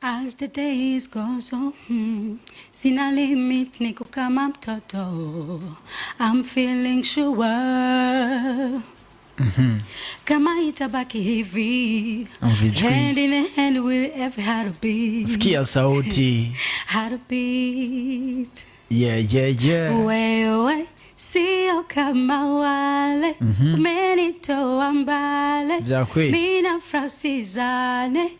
As the days goes on, sina limit niko kama mtoto. I'm feeling sure. Kama itabaki hivi, hand in hand with every heartbeat. Sikia sauti. Heartbeat. Yeah. Wewe sio kama wale umenitoa mbali. Mina frasizane.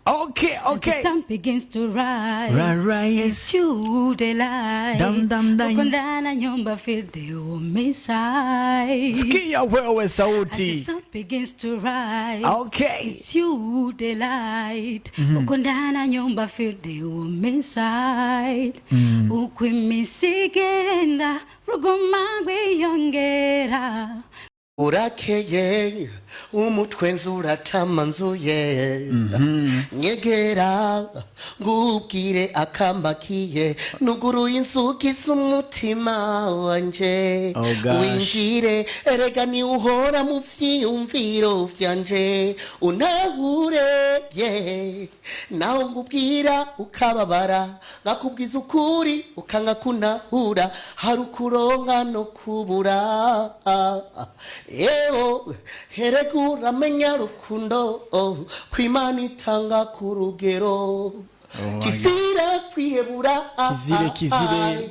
Okay. As the sun begins to rise, Rise. It's you the light. Dam. Ukondana nyumba feel the homicide. Sikia wewe As the sauti. sun begins to rise, Okay. It's you the light. Ukondana nyumba feel the homicide. Ukwimisigenda rugumagwe yongera. Urakeye umutwenzi uratamanzuye nyegera ngubwire akambakiye nuguru insuki z'umutima wanje winjire erega ni uhora mu vyiyumviro vyanje unahure naho ngubwira ukababara ngakubwiza ukuri ukanga kunahura harukuronka no kubura heregura menya rukundo kwimana itanga ku rugero kisira kwihebura kizire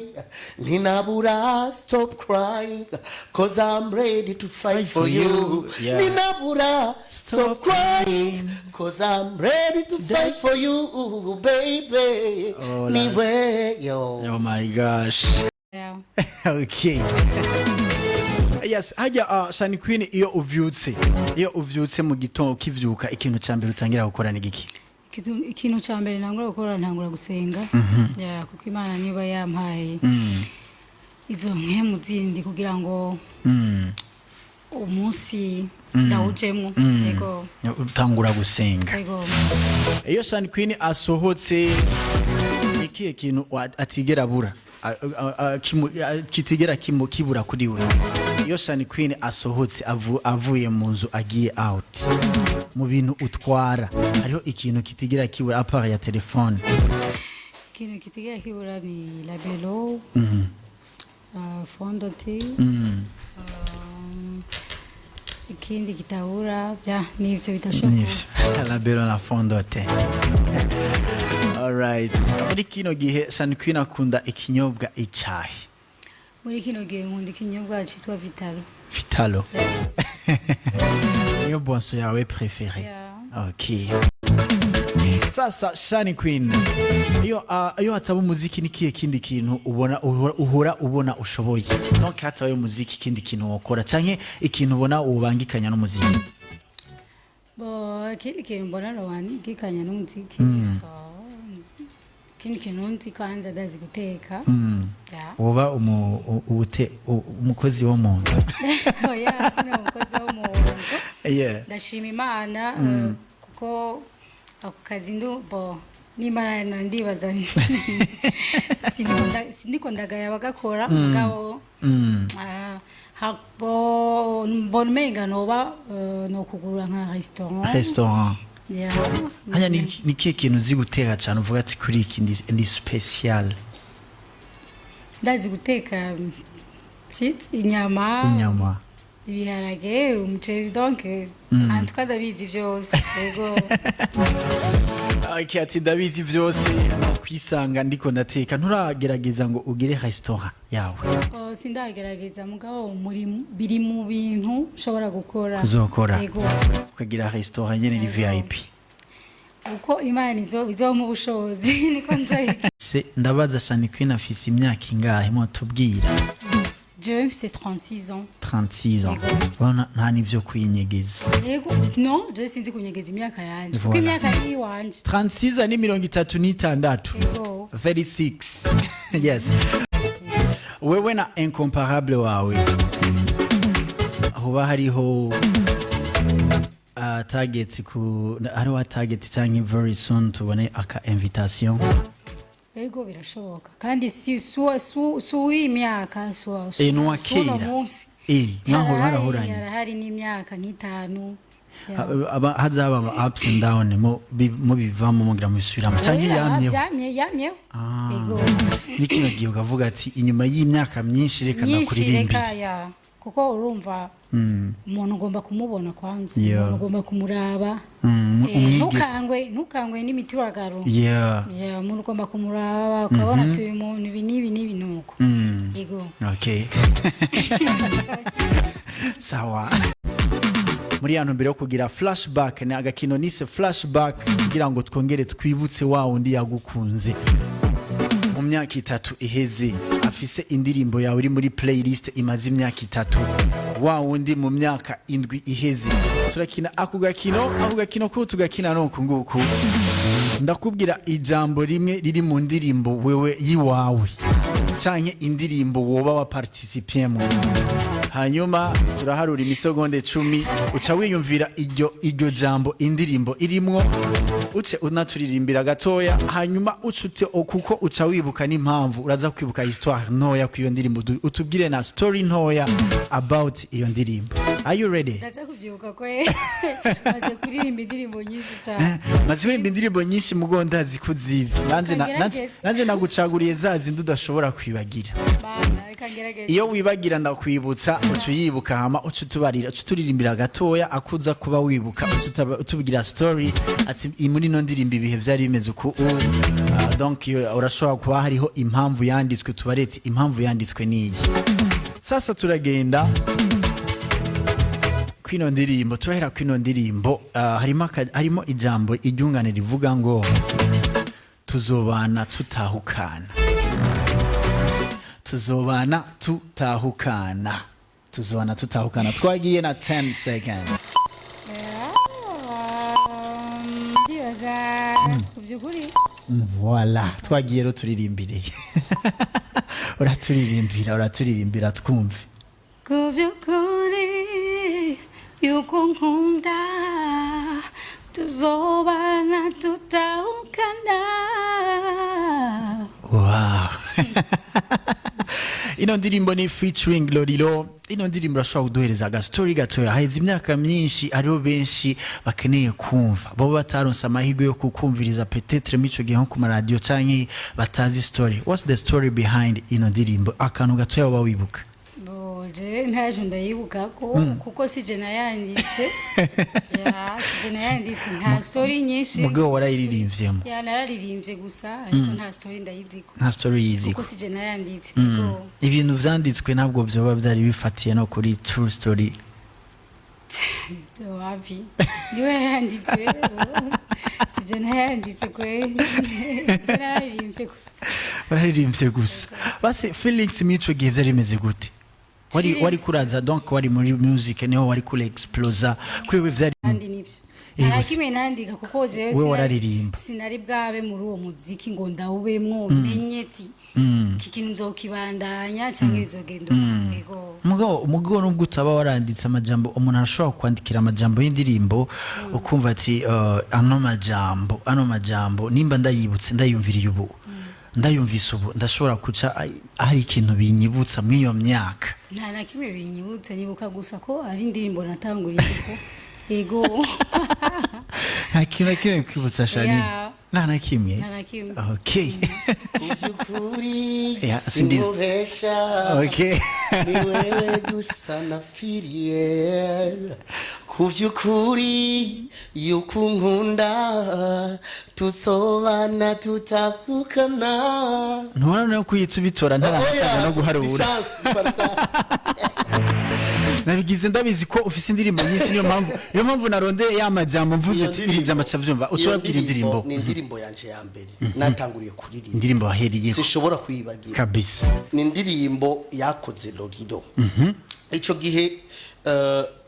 ninabura stop crying cause I'm ready to fight for you ninabura stop crying cause I'm ready to fight for you baby niwe yo. Oh my gosh. Yeah. Okay. Yes, hajya Shani Queen iyo uvyutse mu gitondo ukivyuka ikintu cyambere utangira gukora ni giki? Ikintu cyambere ntangura gukora ntangura gusenga. Ya kuko Imana niba yampaye izo nkemu zindi kugira ngo umunsi ndawujemo yego utangura gusenga. Yego. Iyo Shani Queen asohotse ikihe kintu atigera bura kitigera kibura kuri we? Iyo Shani Queen asohotse avuye mu nzu agiye out mu bintu utwara hariho ikintu kitigera kibura apart ya telefone? Ikintu kitigera kibura ni labelo, fondoti, ikindi kitabura bya nivyo bitashoboka. Labelo na fondote. Alright. Muri kino gihe Shani Queen akunda ikinyobwa icayi. Muri kino gihe nkunda ikinyobwa cyitwa Vitalo. Vitalo. Niyo boisson yawe préférée? Yeah. Okay. Sasa Shani Queen, iyo hataba umuziki ni kihe kindi kintu uhora ubona ushoboye? Donc hataba umuziki kindi kintu wokora canke ikintu ubona ubangikanya n'umuziki? Kindi kintu mbona ubangikanya n'umuziki so kindi kintu nzi kwanza ndazi guteka. Uba umukozi wo mu nzu. Oya sina umukozi wo mu nzu. Yeah. Ndashima Imana kuko ako kazi n'Imana ndibaza sindiko ndagaya bagakora mugabo mbona umenga noba no kugurura nka restaurant. Yeah. Hanya ni kihe kintu uzi guteka cyane uvuga ati kuri iki ndi special? Ndazi guteka inyama, ibiharage, umuceri, donc en tout cas ndabizi byose. Yego. Okay, ati ndabizi byose kwisanga ndiko ndateka. Nturagerageza ngo ugire restaurant yawe? Sindagerageza mugabo biri mu bintu ushobora gukora. Uzokora. Yego. Ukagira restaurant nyene ni VIP. Uko Imana izo mu bushobozi niko nzayi. Ndabaza Shani Queen afise imyaka ingahe mo tubwira? Je fais 36 ans. 36 ans. Bona nta nivyo kwinyegeza. Yego. Non, je sinzi kunyegeza imyaka yanje. Kuko imyaka yi wanje. 36 ni 36. Yego. 36. Yes. Wewe na incomparable wawe. Hoba hariho target hariho target cyangwa very soon tubone aka invitation? Yego birashoboka kandi si imyaka so nuwakera munsi naho barahoranye hari n'imyaka nk'itanu hazaba ama ups and down mu bivamo mugira mu bisubiramo cyangwa yamye ego ni kino gihe ukavuga ati inyuma y'imyaka myinshi reka ndakuririmbira kuko urumva umuntu ugomba kumubona kwanza umuntu ugomba kumuraba ntukangwe n'imituragaro umuntu ugomba kumuraba ukabona ati uyu muntu ibi n'ibi nuko yego okay sawa muri yano mbere yo kugira flashback ni agakino nise flashback kugira ngo twongere twibutse wa undi yagukunze mu myaka 3 iheze afise indirimbo yawe uri muri playlist imaze imyaka 3 wa undi mu myaka 7 iheze turakina ako gakino ko tugakina no kunguku ndakubwira ijambo rimwe riri mu ndirimbo wewe yiwawe canke indirimbo woba wa participient hanyuma turaharura imisegonde 10 uca wiyumvira iryo jambo indirimbo irimwo uce unaturirimbira gatoya hanyuma ucute kuko uca wibuka n'impamvu uraza kwibuka histoire ntoya ku iyo ndirimbo utubwire na story ntoya about iyo ndirimbo. Are you ready? Ndaza kuvyuka kwe maze kuririmba indirimbo nyinshi cyane maze kuririmba indirimbo nyinshi mugonda zikuzizi nanje nagucaguriye zazi ndudashobora kwibagira iyo wibagira ndakwibutsa ucuyibuka hama ucutubarira ucuturirimbira gatoya akuza kuba wibuka utubigira story ati muri no ndirimba ibihe byari bimeze uko donc urashobora kuba hariho impamvu yanditswe tubarete impamvu yanditswe niyi. Sasa turagenda kwino ndirimbo turahera kwino ndirimbo harimo ijambo iryungane rivuga ngo tuzobana tutahukana twagiye na 10 seconds kuvyukuri voilà twagiye ro turirimbire uraturirimbira twumve kuvyukuri yuko nkunda tuzobana tutahukana. Wow. Ino ndirimbo ni featuring Lolilo. Ino ndirimbo rashobora kuduhereza aga story gatoya haheze imyaka myinshi ariho benshi bakeneye kumva bo bataronsa amahirwe yo kukumviriza peut-être mico gihe nko ku radio canke batazi story. What's the story behind ino ndirimbo akantu gatoya waba wibuka? Boje ntaje ndayibuka kuko sije nayanditse sije nayanditse nta story nyinshi mugabo warayiririmvyemo nararirimbye gusa ariko nta story ndayiziko nta story yiziko kuko sije nayanditse ibintu vyanditswe ntabwo byoba byari bifatiye no kuri true story wapi niwe yanditse sije nayanditse kwe nararirimbye gusa base Felix mico gihe byari bimeze gute wari kuraza donc wari muri music niho wari kule explosa kuri we vyari andi nivyo arakime nandika kuko jewe we wararirimba sinari bwabe muri uwo muziki ngo ndawubemwo menyeti kikintu nzokibandanya canke bizogenda yego mugabo nubwo utaba waranditse amajambo umuntu arashobora kwandikira amajambo y'indirimbo ukumva ati ano majambo nimba ndayibutse ndayumviriye ubu ndayumvise ubu ndashobora kuca hari ikintu binyibutsa mwiyo myaka nta nakimwe binyibutsa nibuka gusa ko ari indirimbo natanguriye ko yego hakina kwibutsa shani nta nakimwe okay kuvyukuri sinubesha okay niwe gusa nafiriye kuvyukuri yuko nkunda tuzobana tutahukana ntubona no kuyitubitora ntaranataga no guharura nabigize ndabizi ko ufise indirimbo nyinshi niyo mpamvu narondeye ya majambo mvuze ati iri jambo cavyumva utubabwira indirimbo ni indirimbo yanje ya mbere natanguriye kuririmba indirimbo waheriye sishobora kwibagira kabisa ni indirimbo yakoze Lolilo ico gihe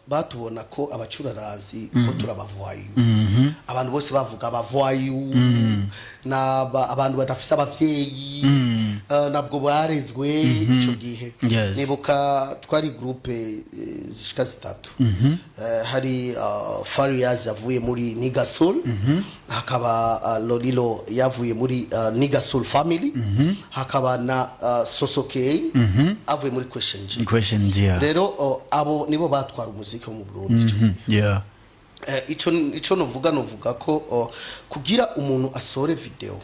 batubona ko abacurarazi ko turabavoyu abantu bose bavuga abavoyu na abantu badafise abavyeyi nabwo barezwe ico gihe nibuka twari groupe zishika zitatu hari Farias yavuye muri Nigasol hakaba Lolilo yavuye muri Nigasol family hakaba na Sosoke avuye muri Question G rero abo nibo batwara umuziki mu Burundi ico novuga ko kugira umuntu asore video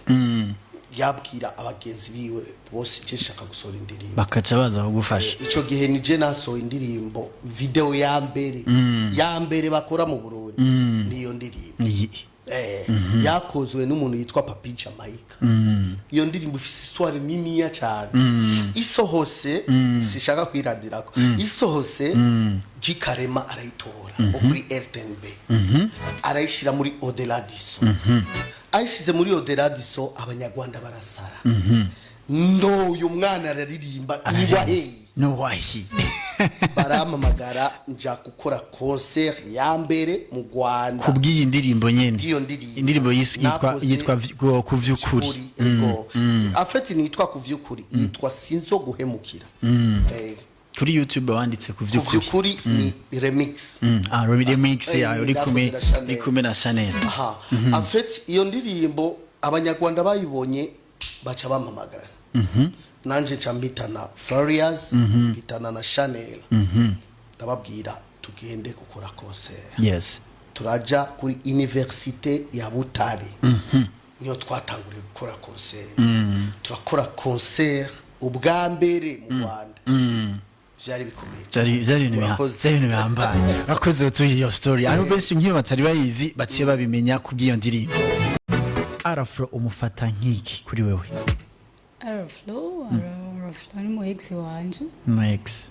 yabwira abagenzi biwe bose je shaka gusora indirimbo bakaca baza kugufasha ico gihe nije naso indirimbo video ya mbere bakora mu Burundi niyo ndirimbo yakozwe n'umuntu yitwa Papi Jamaica iyo ndirimbo ifise histoire niniya cyane isohose sishaka kwirandirako isohose gikarema arayitora kuri RTNB arayishira muri Au-delà du son ayishize muri Au-delà du son abanyarwanda barasara ndo uyu mwana araririmba no wahi baramamagara nja gukora concert ya mbere mu Rwanda kubwiye indirimbo nyene iyo indirimbo yitwa kuvyukuri afeti nitwa kuvyukuri yitwa sinzo guhemukira kuri YouTube wanditse kuvyukuri ni remix remix ya uri kumwe na Chanel afeti iyo ndirimbo abanyarwanda bayibonye baca bamamagara nanje chambitana Furious bitana na Chanel ndababwira tugende gukora concert yes turaja kuri université ya Butare niyo twatanguriye gukora concert turakora concert ubwa mbere mu Rwanda byari bikomeye byari ibintu bihambaye rakoze tuyi iyo story aro benshi nk'iyo batari bayizi baciye babimenya kubwiyo ndirimbo Arafro umufata nk'iki kuri wewe Araflo ni mu ex wanje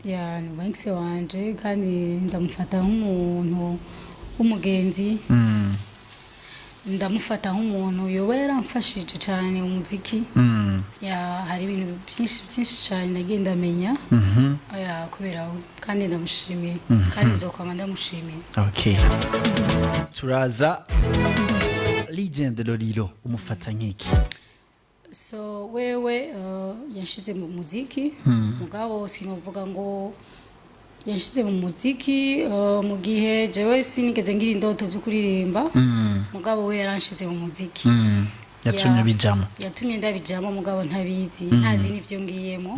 ya ni ex wanje kandi ndamufata nk'umuntu w'umugenzi ndamufata nk'umuntu yobera mfashije cyane umuziki ya hari ibintu byinshi cyane nagenda menya ya kubera kandi ndamushimiye kandi zokwama ndamushimiye okay turaza legend Lolilo umufata nk'iki so wewe yashize mu muziki mugabo sinovuga ngo yashize mu muziki mu gihe jewe sinigeze ngira indoto zo kuririmba mugabo we yaranshize mu muziki yatumye ndabijamo mugabo ntabizi ntazi n'ivyo ngiyemo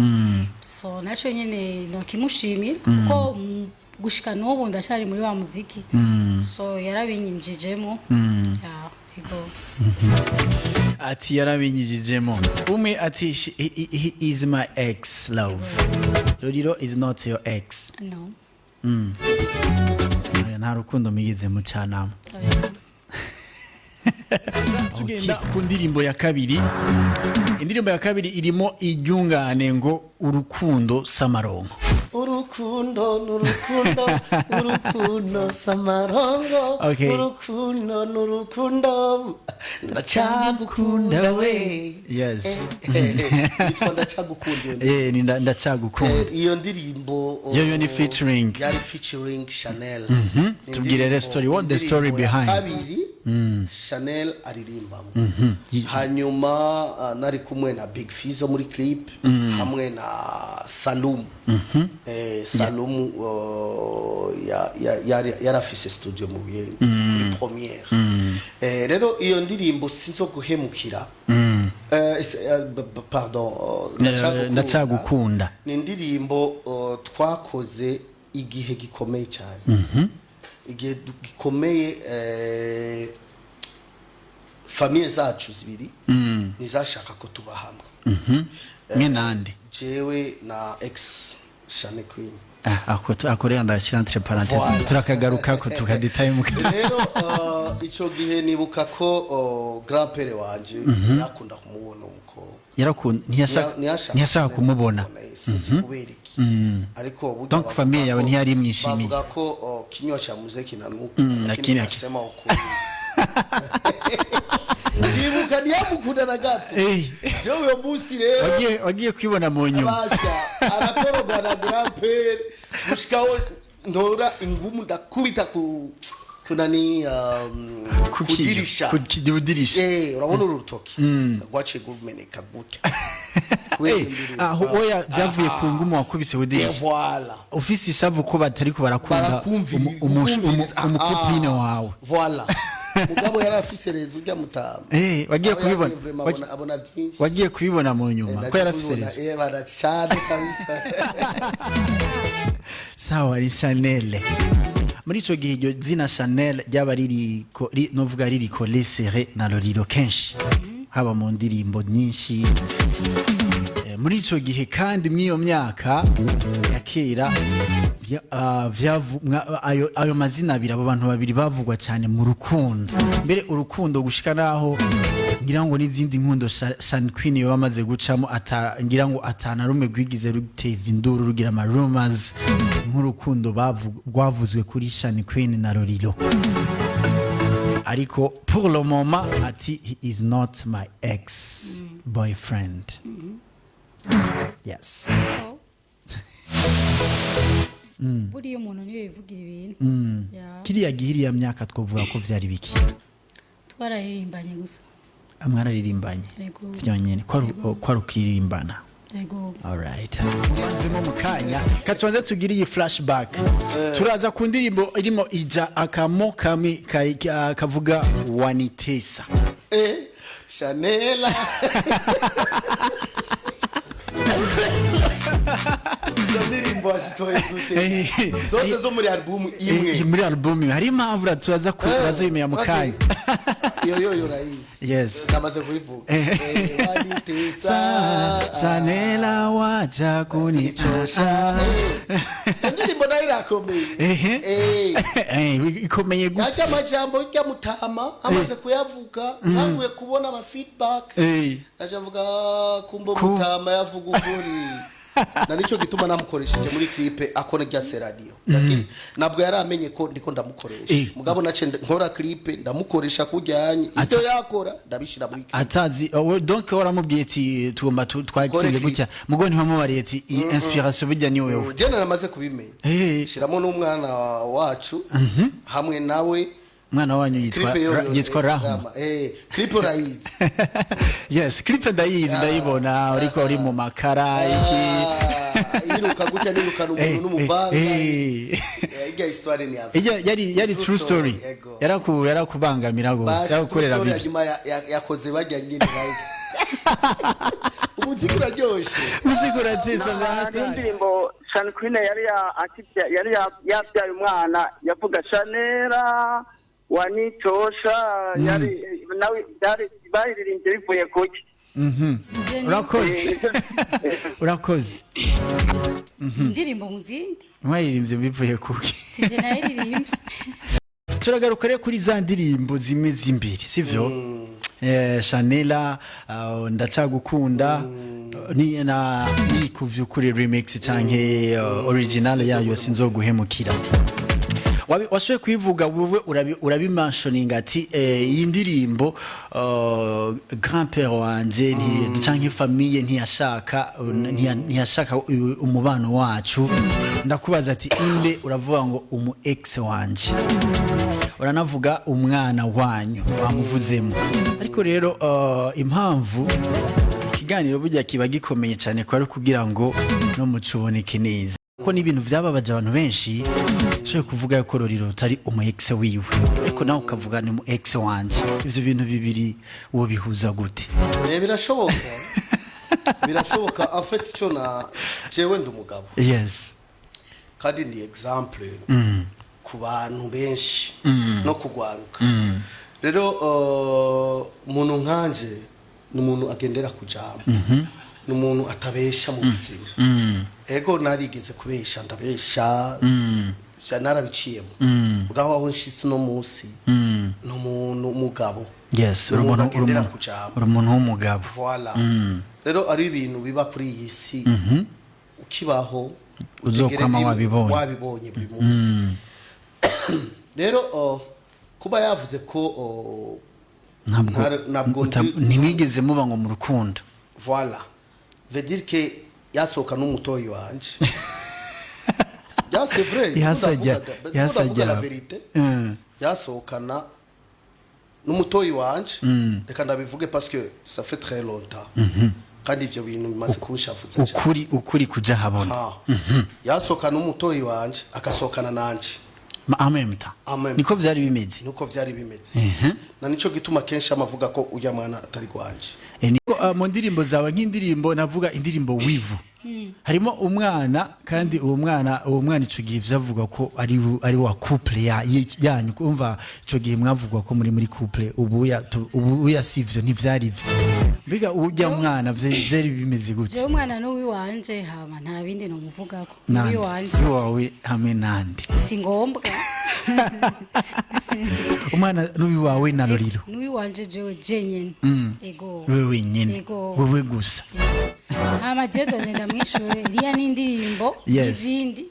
so naco nyene nokimushimira kuko gushika n'ubu ndashari muri wa muziki so yarabinyinjijemo ati yarabinyijijemo umwe ati he is my ex love Lolilo is not your ex no nta rukundo migeze mu canama tugenda ku ndirimbo ya kabiri indirimbo ya kabiri irimo iryungane ngo urukundo samarongo urukundo samarongo urukundo ndacagukunda we yes ndacagukunda ndacagukunda iyo ndirimbo yo ni featuring yari featuring Chanel tubwire story what the story behind Chanel aririmba hanyuma nari kumwe na Big Fizzo muri clip hamwe na Salum Salum yarafise studio mu Buyenzi kuri premiere rero iyo ndirimbo sinzo guhemukira pardon ndacagukunda ni indirimbo twakoze igihe gikomeye cyane igihe gikomeye famille zacu zibiri nizashaka ko tuba hamwe nande jewe na ex Shane Queen akorera ndashira entre parenthèses turakagaruka ko tukadetaye mu rero ico gihe nibuka ko grand père wanje yakunda kumubona uko ntiyashaka kumubona ariko burya donc famille yawe ntiyari mwishimiye bavuga ko kinywa cha muziki na nuko lakini akisema uko nibuka niyamukunda na gato jewe yo musi rero wagiye kwibona mu nyuma basha arakoroga na grand père mushikaho ndora ingumu ndakubita kunani kudirisha urabona urutoki gwace gumeneka gutya aho oya byavuye ku ngumu wakubise udirisha voilà ofisi ishavu ko batari ko barakunda umukupine wawe voilà mugabo yarafise rezo ujya mutama wagiye kubibona abona byinshi wagiye kubibona mu nyuma ko yarafise rezo baracane kabisa sawa ari Chanel muri ico gihe iryo zina Chanel ryaba ririko novuga ririko lesere na Lolilo kenshi haba mu ndirimbo nyinshi muri ico gihe kandi mwiyo myaka ya kera ayo mazina abiri abo bantu babiri bavugwa cyane mu rukundo mbere urukundo gushika naho ngira ngo n'izindi nkundo Shani Queen yo bamaze gucamo ngira ngo atana rume gwigize ruteza induru rugira ama rumors nk'urukundo rwavuzwe kuri Shani Queen na Lolilo ariko pour le moment ati he is not my ex boyfriend. Yes. Buriya umuntu niyo yivugira ibintu kiriya gihiriya myaka twovuga ko vyari biki twararirimbanye gusa amwararirimbanye vyonyene kwa rukirimbana yego alright mwanzemo mukanya katwanze tugira iyi flashback turaza ku ndirimbo irimo ija akamo kamwe kavuga wanitesa Chanelle ndirimbo zitoye zute zose zo muri album imwe muri album hari impamvu turaza kubazo yimya mukanya yo rais yes namaze kubivuga wanitesa Chanelle waja kunichosha ndirimbo nayo irakomeye ikomeye gute yacha majambo ya mutama amaze kuyavuga nanguye kubona ama feedback achavuga kumbo mutama yavuga ukuri na nico gituma namukoresheje muri clip akone rya radio lakini nabwo yaramenye ko ndiko ndamukoresha mugabo nace nkora clip ndamukoresha kujyanye icyo yakora ndabishira muri clip atazi donc waramubwiye ati tugomba twagitinde gutya mugo ntiwamubariye ati inspiration bijya ni wewe je naramaze kubimenya shiramo n'umwana wacu hamwe nawe mwana wanyu yitwa Rahma clip urayizi yes clip ndayibona ariko uri mu makara iki iruka gutya niruka n'umuntu n'umubanga ijya histoire ni yari true story yarakubangamira gose yakorera bibi yakoze bajya nyine umuziki uraryoshe muziki uratisa ngata indirimbo Shani Queen yari yabyaye umwana yavuga Chanelle wanitosha yari nawe baririmbye bivuye kuki urakoze indirimbo muzindi mwayirimbye bivuye kuki sije nayirimbye turagaruka rero kuri za ndirimbo zimwe z'imbere sivyo Chanelle ndacagukunda ni kuvyukuri remix canke original yayo sinzoguhemukira washoye kwivuga wewe urabimentioning ati iyi ndirimbo grand-père wanje canke famille ntiyashaka umubano wacu ndakubaza ati inde uravuga ngo umu ex wanje uranavuga umwana wanyu bamuvuzemo ariko rero impamvu ikiganiro burya kiba gikomeye cyane ko ari kugira ngo no mucuboneke neza ko n'ibintu byababaje abantu benshi cyo kuvuga ko Lolilo utari umu ex wiwe ariko nawe ukavuga ni umu ex wanje ivyo bintu bibiri uwo bihuza gute birashoboka en fait cyo na jewe ndumugabo yes kandi ni example ku bantu benshi no kugwaruka rero umuntu nkanje ni umuntu agendera kujama ni umuntu atabesha mu buzima ego narigeze kubesha ndabesha narabiciyemo ugaho aho nshise no munsi no umuntu umugabo yes umuntu w'umugabo voilà rero ari ibintu biba kuri iyi si ukibaho uzokwama wabibonye buri munsi rero kuba yavuze ko ntabwo nimwigeze muba ngo mu rukundo voilà veut dire que yasoka n'umutoyi wanje c'est vrai yasajya la vérité yasokana n'umutoyi wanje reka ndabivuge parce que ça fait très longtemps kandi ivyo bintu bimaze kunshavuza cyane ukuri kuja habona yasokana n'umutoyi wanje akasokana nanje amemta niko vyari bimeze na nico gituma kenshi amavuga ko uya mwana atari gwanje niko mu ndirimbo zawe nk'indirimbo navuga indirimbo wivu harimo umwana kandi uwo mwana ico gihe vyavuga ko ari wa couple yanyu kumva ico gihe mwavugwa ko muri couple ubu yasivyo ntivyari vyo biga ujya mwana vyari bimeze gute je umwana n'uwi wanje hama nta bindi no muvugako n'uwi wanje wawe hamwe nande si ngombwa umwana n'uwi wawe na Lolilo n'uwi wanje jewe jenyene ego wewe nyene wewe gusa hama je ndenda mwishure iriya n'indirimbo n'izindi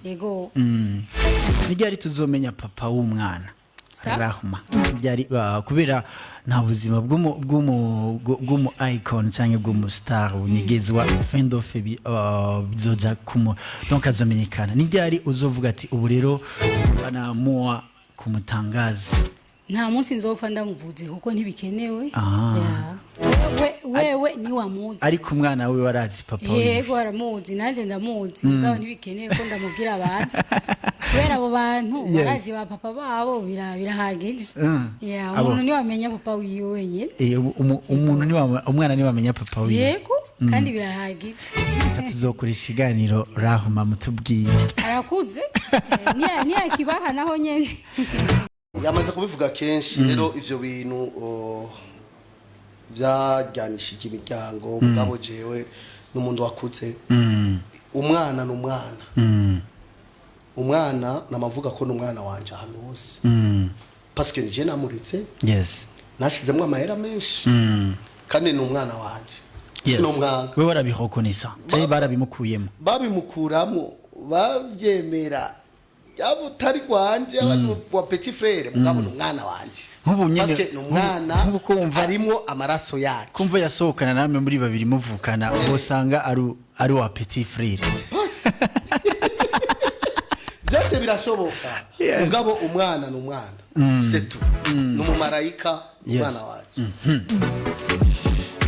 ego nijari tuzomenya papa w'umwana Rahma byari kubera nta buzima bw'umu icon cyangwa bw'umu star unigezwa fin of bizoja kumo donc azamenyekana nijari uzovuga ati ubu rero banamuwa kumutangaza nta munsi nzopfa ndamuvuze kuko ntibikenewe wewe ni wamuzi ariko umwana we warazi papa we yego aramuzi nanje ndamuzi ngabo ntibikenewe ko ndamubwira abantu kubera abo bantu barazi ba papa babo birahagije umuntu ni wamenya papa wiwe wenyine umwana ni wamenya papa wiwe yego kandi birahagije tuzokoresha ikiganiro Rahma mutubwiye arakuze ni akibaha naho nyene yamaze kubivuga kenshi rero ivyo bintu vyajyanishije imiryango mugabo jewe n'umuntu wakuze umwana n'umwana umwana namavuga ko n'umwana wanje ahantu hose parce que je namuritse nashizemwe amahera menshi kandi n'umwana wanje n'umwana we warabihokonisa cyari barabimukuyemo babimukuramo bavyemera yabutari gwanje abantu wa petit frère mugabo n'umwana wanje parce que n'umwana harimo amaraso yake kumva yasohokana namwe muri babiri muvukana usanga ari wa petit frère byose birashoboka mugabo umwana n'umwana c'est tout n'umumarayika umwana wacu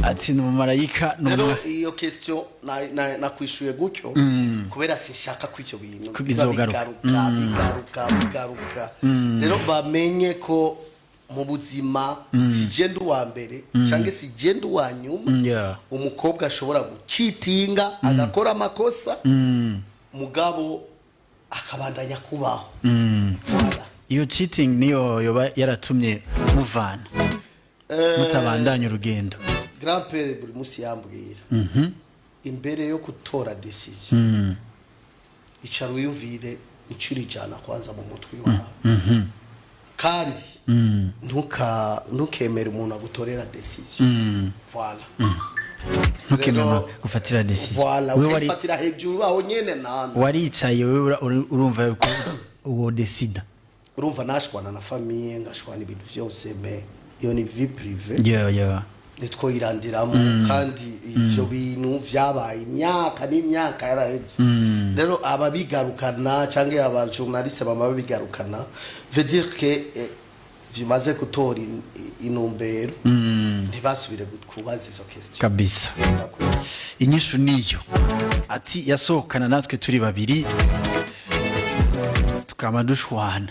ati n'umumarayika rero iyo question nakwishuye gutyo kubera sinshaka ko icyo bintu bizogaruka rero bamenye ko mu buzima si genda uwa mbere cyangwa si genda uwa nyuma umukobwa ashobora gucitinga agakora amakosa mugabo akabandanya kubaho iyo cheating niyo yoba yaratumye muvana mutabandanya urugendo grand père buri musi yambwira imbere yo gutora decision icara wiyumvire incuri jana kwanza mu mutwe wawe kandi ntukemere umuntu agutorera decision voilà ntukemere gufatira decision voilà ufatira hejuru aho nyene nande waricaye wewe urumva yuko uwo decide urumva nashwana na famille ngashwana ibintu vyose me iyo ni vie privée nitwo irandiramo kandi ivyo bintu vyabaye imyaka n'imyaka yaraheze rero ababigarukana canke abajournaliste bamabigarukana veut dire que vimaze gutora inumbero ntibasubire kubaza izo question kabisa inyishu niyo ati yasohokana natwe turi babiri tukama dushwana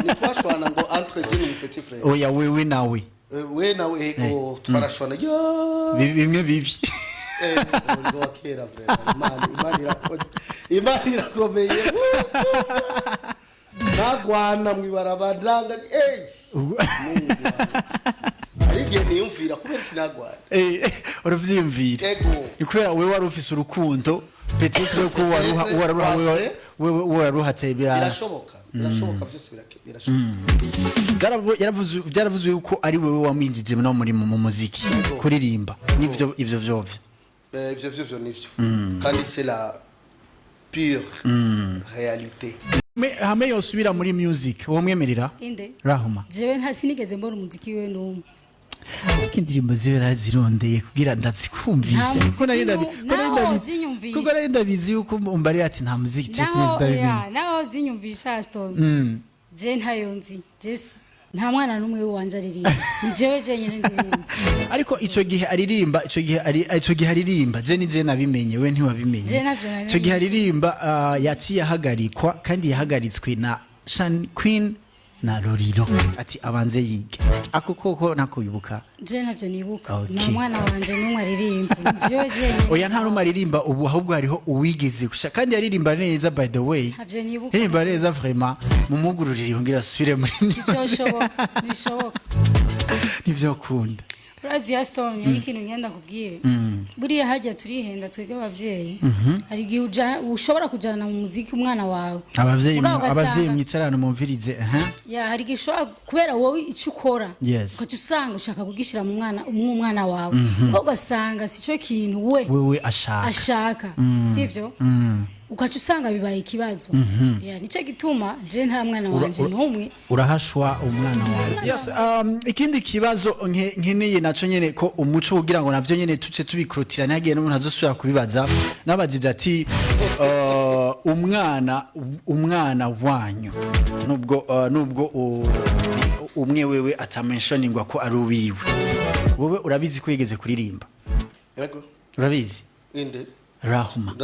nitwashwana ngo entre Dieu et petit frère oya wewe nawe we nawe ego twarashwana bimwe bibi ngo wakera vraiment imana irakomeye nagwana mwibarabandanga arigiye niyumvira kubera kinagwana uravyiyumvira ni kubera wewe wari ufise urukundo peut-être ko waruha birashoboka byose birashoboka byaravuze yuko ari wewe wamwinjije no muri mu muziki kuririmba nivyo ivyo nivyo kandi c'est la pure réalité hame yosubira muri music wo mwemerera inde Rahma jewe nta sinigeze mbona umuziki we n'umwe indirimbo zibe zirondeye kugira ndazikumvishe kuko nari ndabizi yuko umbarira ati nta muziki cyese neza naho zinyumvisha Stone je ntayo nzi nta mwana numwe wanje aririmba ni jewe jenyine ndirimba ariko ico gihe aririmba ico gihe aririmba je ni je nabimenye we ntiwabimenye ico gihe aririmba yaciye ahagarikwa kandi yahagaritswe na Queen na Lolilo ati abanze yige ako koko nakubibuka je ntavyo nibuka Okay. na mwana wanje numwe aririmba jewe jenyine oya nta numwe aririmba ubu ahubwo hariho uwigeze gusha kandi yaririmba neza by the way ntavyo nibuka yaririmba neza vraiment mumugururire yongera asubire muri icoshoboka nishoboka nivyo kunda urazi ya stone yari ikintu ngenda kubwire buriya hajya turihenda twebwe abavyeyi hari igihe ushobora kujana mu muziki umwana wawe abavyeyi mwicarana mumvirize ya hari igihe ushobora kubera wowe icyo ukora Yes. ukaca usanga ushaka kugishira mu mwana wawe ugasanga sico kintu wewe ashaka sivyo ukaca usanga bibaye ikibazo ya nico gituma je nta mwana wanje n'umwe urahashwa umwana wawe yes ikindi kibazo nkeneye naco nyene ko umuco kugira ngo navyo nyene tuce tubikrotira nagiye n'umuntu azosubira kubibaza nabajije ati umwana wanyu nubwo umwe wewe atamentioningwa ko ari uwiwe wowe urabizi ko yigeze kuririmba yego urabizi inde Rahma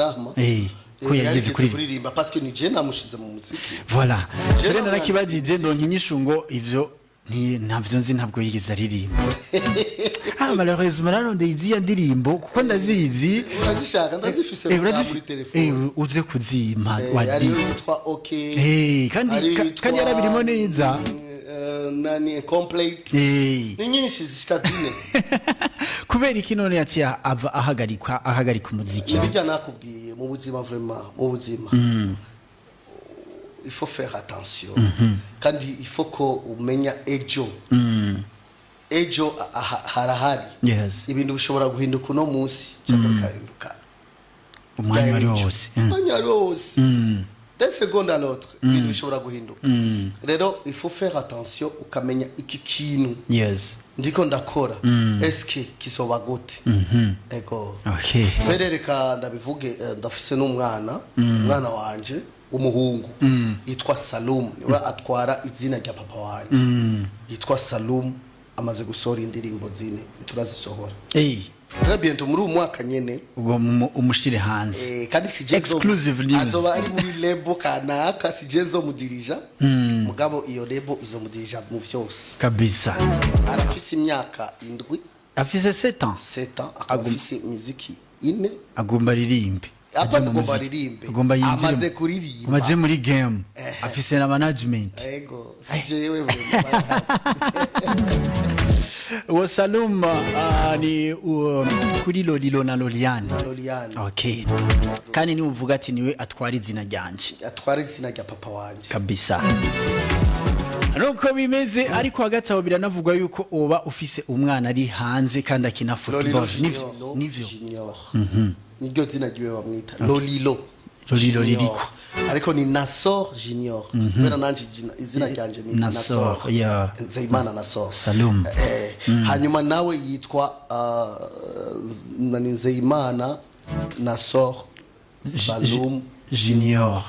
ko yagize kuririmba parce que ni je namushize mu muziki voilà je narakibajije ndonke inyishungo ivyo ntavyo nzi ntabwo yigeze aririmba malheureusement narondeye iziya ndirimbo kuko ndazizi urazishaka ndazifise muri telefone uze kuzimpa wadi yitwa okay kandi yarabirimo neza nani complete ni nyinshi zishikazine kubera iki none yaciye ava ahagarika umuziki nibijya nakubwiye mu buzima vraiment mu buzima il faut faire attention kandi il faut ko umenya ejo harahari ibintu bishobora guhinduka no munsi cyangwa bikahinduka umwanya wari wose d'un seconde à l'autre ibintu bishobora guhinduka rero il faut faire attention ukamenya iki kintu ndiko ndakora eske kisoba gute ego berereka ndabivuge ndafise n'umwana wanje umuhungu yitwa Salum niwe atwara izina rya papa wanje yitwa Salum amaze gusora indirimbo zine turazisohora bientôt muri umwaka nyene ubwo umushire hanze kandi si exclusive news azoba ari muri label kanaka si jezo mudirija mugabo iyo label izo mudirija mu vyose kabisa arafise imyaka 7 afise 7 ans agumfise muziki ine agomba ririmbe agomba amaze kuririmba amaze muri game afise na management ego si jewe Salum ni kuri Lolilo na Loliane. Okay. Kandi ni uvuga ati niwe atwara izina ryanje. Atwara izina rya papa wanje. Kabisa. Nuko bimeze ariko hagati aho biranavugwa yuko oba ufise umwana ari hanze kandi akina football. Nivyo. Niryo zina ryiwe bamwita Lolilo ririko. Ariko ni Nasor Junior kubera nanje izina ryanje ni Nasor Nzeyimana Nasor Salum hanyuma nawe yitwa Nzeyimana Nasor Salum Junior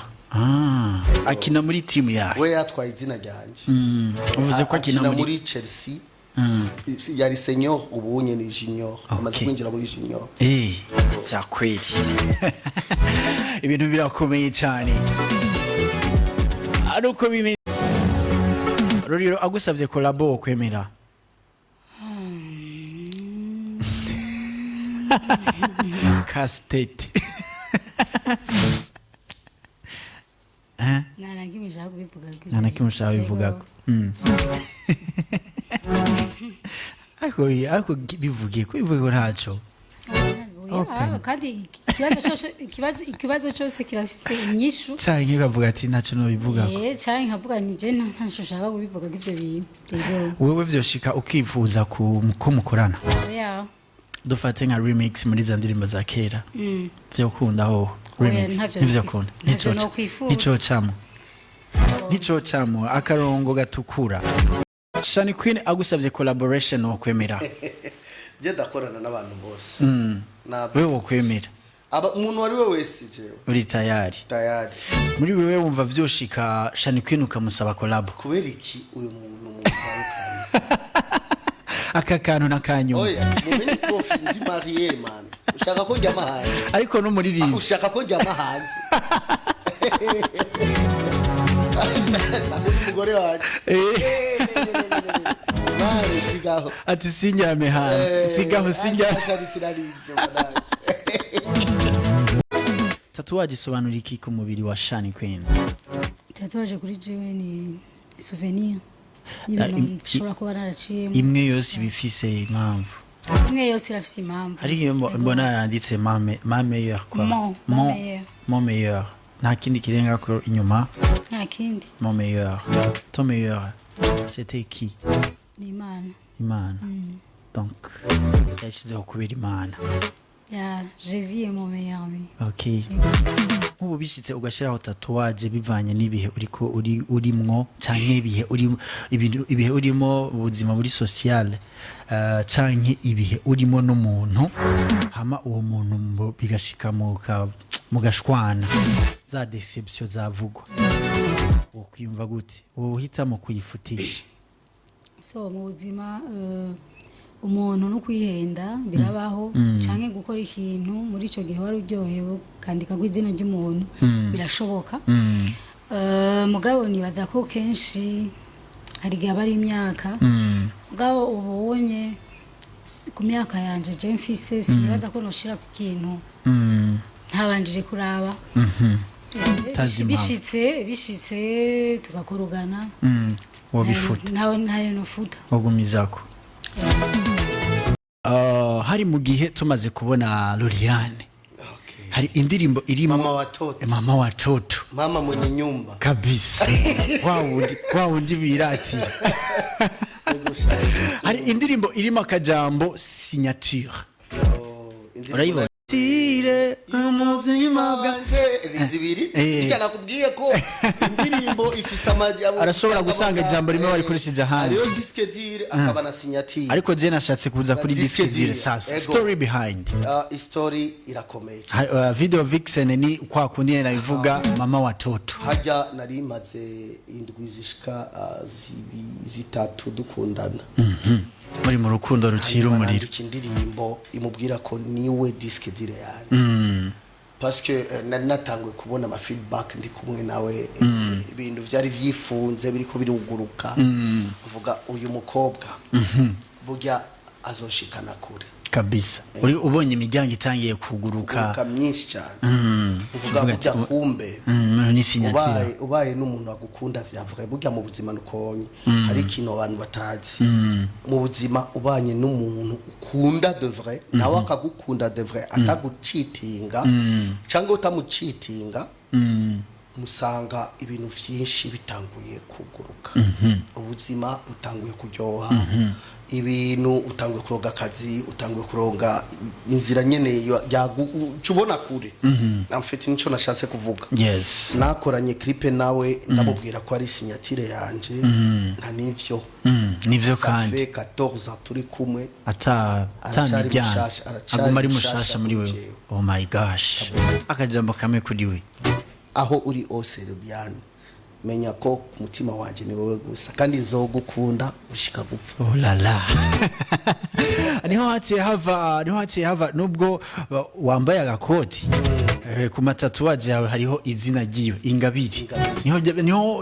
akina muri team yawe we yatwaye izina ryanje uvuze ko akina muri Chelsea yari senior ubunye ni junior amaze kwinjira muri junior bya kweli ibintu birakomeye cyane ariko bimeze Lolilo agusabye collabo kwemera Castet nanakimusha bivuga ariko bivugiye ko bivuga ntaco kandi ikibazo cyose kirafise inyishu cyane nkavuga ati ntaco no bivuga cyane nkavuga ni je ntaco shaka kubivuga ivyo bintu wewe vyoshika ukifuza ko mukorana dufate nka remix muri za ndirimbo za kera vyo kunda ho remix nivyo kunda nico chamo akarongo gatukura Shani Queen agusabye collaboration wo kwemera je ndakorana n'abantu bose wewe wo kwemera umuntu wari we wese jewe uri tayari muri wewe wumva vyoshika Shani Queen ukamusaba collab kubera iki uyu muntu aka kantu nakanyuma oya mumenye ko ndi marié man ushaka ko njya mahanze ariko no muri rimwe ushaka ko njya mahanze umugore wacu mare sigaho ati sinyame hanze sigaho sinyame tatuwaje isobanura iki ku mubiri wa Shani Queen? Tatuwaje kuri jewe ni souvenir y'ibintu ushobora kuba naraciyemo. Imwe yose bifise impamvu, imwe yose irafise impamvu. Ari mbona yanditse mame meilleur quoi, mon meilleur, nta kindi kirenga ko inyuma, nta kindi. Mon meilleur, ton meilleur c'était qui? Ni Imana. Donc yashyizeho kubera Imana. Ya Jésus est mon meilleur ami. Okay. Ubu bishitse ugashiraho tatuwaje bivanye nibihe urimwo canke ibihe urimo ubuzima muri social canke ibihe urimo n'umuntu hama uwo muntu bigashika mugashwana za deception zavugwa ukwiyumva gute uhitamo kuyifutisha? So mu buzima umuntu no kwihenda birabaho canke gukora ikintu muri ico gihe wari uryohewe kandika kw'izina ry'umuntu birashoboka. Mugabo nibaza ko kenshi hari gihe bari imyaka mugabo ubonye ku myaka yanje je mfise sinibaza ko noshira ku kintu ntabanjije kuraba bishitse tugakorugana wobifuta ntayo nofuta wagumizako. Hari mu gihe tumaze kubona Loriane, hari indirimbo irimo mama watoto mama mwenye nyumba kabisa wawundi biratira. Hari indirimbo irimo akajambo signature, urayibona? Tire umuzima bwanje bizibiri bikanakubwiye ko indirimbo ifisa amajyabo arashobora gusanga ijambo rimwe barikoresheje ahandi. Ariyo disque dire akaba na signature. Ariko je nashatse kuza kuri disque dire sasa. Story behind. Story irakomeye. Video vixen ni kwa kundi nabivuga mama watoto. Hajya nari maze indwi zishika zitatu dukundana. Muri mu rukundo rucira umuriro. Indirimbo imubwira ko niwe disque dire yani. Parce que natangwe kubona ama feedback ndi kumwe nawe ibintu byari vyifunze biriko biruguruka uvuga uyu mukobwa burya azoshikana kure kabisa. Uri ubonye imiryango itangiye kuguruka myinshi cyane uvuga burya kumbe ni sinyatira ubaye n'umuntu agukunda vyavuga burya mu buzima nukonye hari ikintu abantu batazi mu buzima ubanye n'umuntu ukunda de vrai nawe akagukunda de vrai atagucitinga cyangwa utamucitinga musanga ibintu vyinshi bitanguye kuguruka ubuzima utanguye kuryoha ibintu utanguye kuroga akazi utanguye kuroga inzira nyene yagubona kure amfite nico nashatse kuvuga. Yes, nakoranye clip nawe ndamubwira ko ari signature yanje nta nivyo kandi 14 ans turi kumwe atamijyana aguma ari mushasha muri wewe. Oh my gosh, akajambo kame kuri we aho uri ose Rubyana menya ko ku mutima wanje ni wowe gusa kandi nzogukunda ushika gupfa. Oh la la. Niho haciye hava nubwo wambaye agakoti ku matatuwaje yawe hariho izina giyo Ingabire. Niho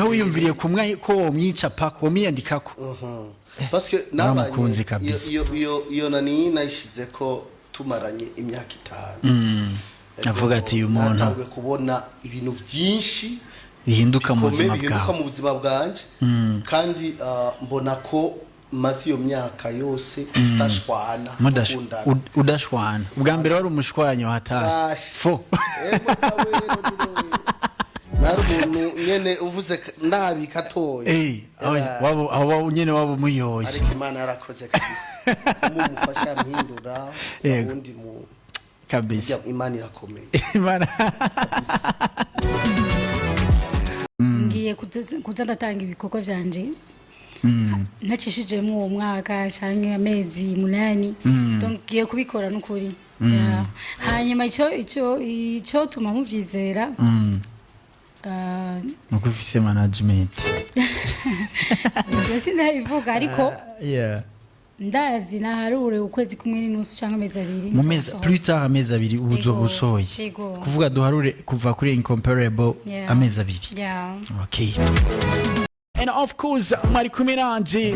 wiyumviriye kumwe ko mwica pako miyandikako. Parce que nabakunze kabisa iyo nani nayishize ko tumaranye imyaka 5. Navuga ati uyu muntu natangwe kubona ibintu byinshi bihinduka mu buzima bwanje kandi mbona ko mazi yo myaka yose udashwana udashwana ubwa mbere wari umushwanyo hatari fo nari umuntu nyene uvuze nabi katoye wabo nyene wabo muyoye ariko Imana yarakoze kabisa umufasha mpindura ubundi mu kabisa Imana irakomeye Imana ngiye kuza ndatanga ibikoko byanje nacishijemo uwo mwaka canke amezi 8 donc ngiye kubikora n'ukuri hanyuma ico tuma muvyizera nuko ufise management byose ndabivuga ariko ndazi naharure ukwezi kumwe n'inusu cyangwa amezi abiri mu mezi plus tard amezi abiri uzobusoye kuvuga duharure kuva kuri incomparable amezi abiri. Okay. And of course mwari kumwe nanje,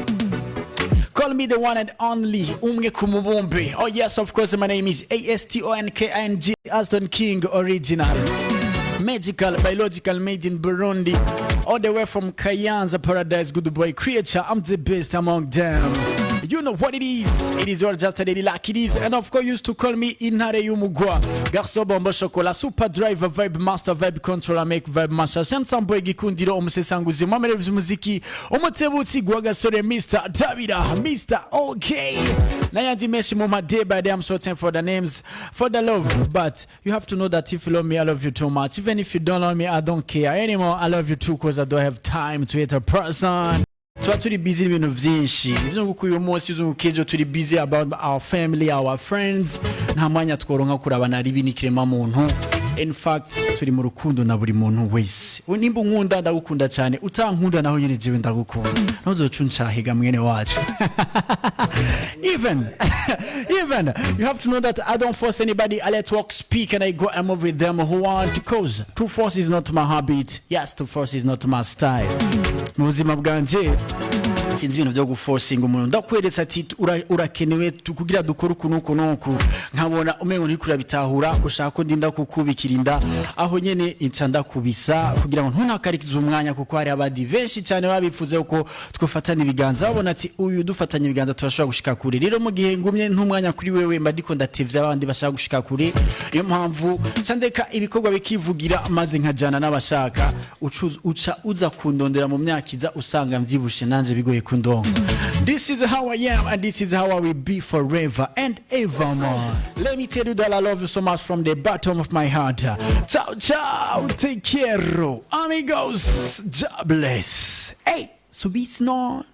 call me the one and only umwe kumubumbe. Oh yes, of course, my name is ASTONKING, Aston King original, magical, biological, made in Burundi, all the way from Kayanza paradise, good boy creature. I'm the best among them. You know what it is. It is all just a daily like it is. And of course, used to call me Inare Yumugwa, Garso Bombo Chocolat, super driver, vibe master, vibe controller, make vibe master. Shansan boy gikundiro umusesanguzi mamere muziki umutebutsi gwagasore Mr. Davida, Mr. OK. Nayandi meshi mama day by day. I'm sorting for the names, for the love. But you have to know that if you love me, I love you too much. Even if you don't love me, I don't care anymore. I love you too because I don't have time to hate a person. Tuba turi busy n'ibintu byinshi, byo ngukuye umunsi uzungukejo turi busy about our family, our friends, nta mwanya tworonka kurabana ari binikirema muntu. In fact turi mu rukundo na buri muntu wese. Nimba unkunda ndagukunda cyane, utankunda naho nyine jewe ndagukunda. Ntuzocuncahiga mwene wacu. Even you have to know that I don't force anybody. I let work speak and I go and move with them who want, because to force is not my habit. Yes, to force is not my style. Mu buzima bwanje sinzi ibintu byo guforcing umuntu, ndakweretse ati urakenewe kugira dukora ukuntu nuko nkabona umengo uri kurabitahura gushaka ko ndinda kukubikirinda aho nyene incanda kubisa kugira ngo ntunakarikize umwanya, kuko hari abandi benshi cyane babifuze uko twofatana ibiganza babona ati uyu dufatanye ibiganza turashobora gushika kure. Rero mu gihe ngumye ntumwanya kuri wewe mba ndiko ndatevye abandi bashaka gushika kure, niyo mpamvu candeka ibikorwa bikivugira maze nkajana n'abashaka uca uza kundondera mu myakiza usanga mvyibushe nanje bigoye kundonga. This is how I am and this is how I will be forever and evermore. Let me tell you that I love you so much from the bottom of my heart. Ciao ciao, take care amigos, God bless. Hey, so be smart.